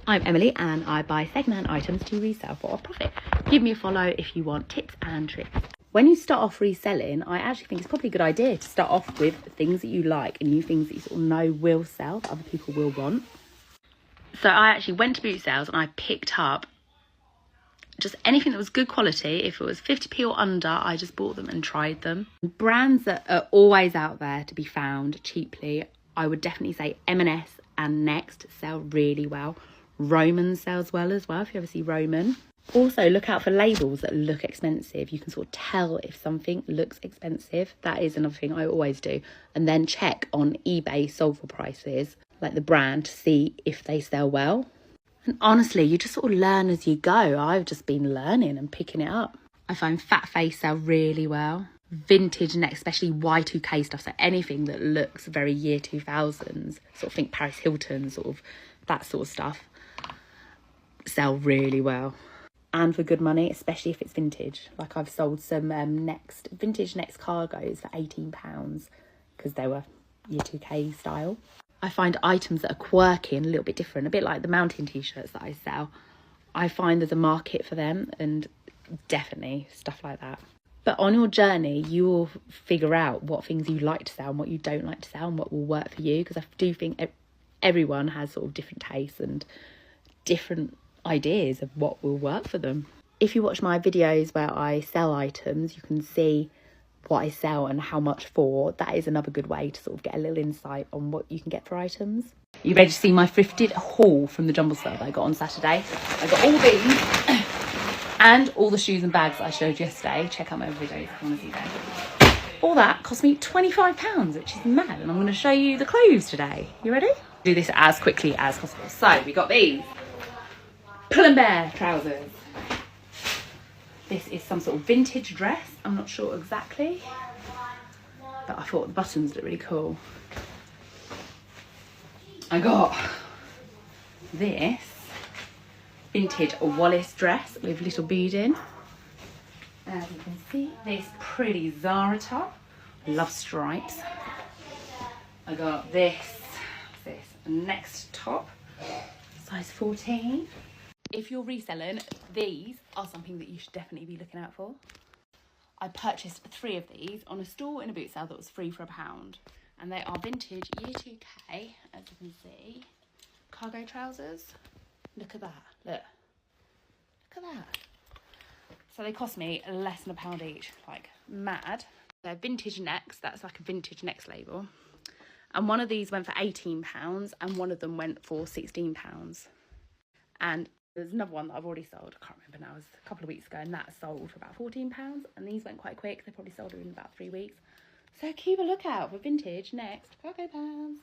I'm Emily and I buy second-hand items to resell for a profit. Give me a follow if you want tips and tricks. When you start off reselling, I actually think it's probably a good idea to start off with things that you like and new things that you sort of know will sell, that other people will want. So I actually went to boot sales and I picked up just anything that was good quality. If it was 50p or under, I just bought them and tried them. Brands that are always out there to be found cheaply, I would definitely say M&S and Next sell really well. Roman sells well as well, if you ever see Roman. Also, look out for labels that look expensive. You can sort of tell if something looks expensive. That is another thing I always do. And then check on eBay sold for prices, like the brand, to see if they sell well. And honestly, you just sort of learn as you go. I've just been learning and picking it up. I find Fat Face sell really well. Vintage Next, especially Y2K stuff, so anything that looks very year 2000s, sort of think Paris Hilton, sort of that sort of stuff, sell really well. And for good money, especially if it's vintage. Like I've sold some vintage Next cargos for £18 because they were year 2K style. I find items that are quirky and a little bit different, a bit like the mountain t-shirts that I sell. I find there's a market for them, and definitely stuff like that. But on your journey, you will figure out what things you like to sell and what you don't like to sell and what will work for you, because I do think everyone has sort of different tastes and different ideas of what will work for them. If you watch my videos where I sell items, you can see what I sell and how much for. That is another good way to sort of get a little insight on what you can get for items. You ready to see my thrifted haul from the jumble sale that I got on Saturday? I got all these and all the shoes and bags that I showed yesterday. Check out my other videos if you want to see them. All that cost me £25, which is mad, and I'm going to show you the clothes today. You ready? Do this as quickly as possible. So we got these Pull and Bear trousers. This is some sort of vintage dress. I'm not sure exactly, but I thought the buttons looked really cool. I got this vintage Wallace dress with little beading. As you can see, this pretty Zara top. Love stripes. I got this Next top, size 14. If you're reselling, these are something that you should definitely be looking out for. I purchased 3 of these on a stall in a boot sale that was free for £1. And they are vintage year 2K, as you can see. Cargo trousers. Look at that. Look at that. So they cost me less than £1 each. Like, mad. They're vintage Next. That's like a vintage Next label. And one of these went for £18 and one of them went for £16. And there's another one that I've already sold. I can't remember now. It was a couple of weeks ago, and that sold for about £14. And these went quite quick. They probably sold in about 3 weeks. So keep a lookout for vintage Next cargo pants.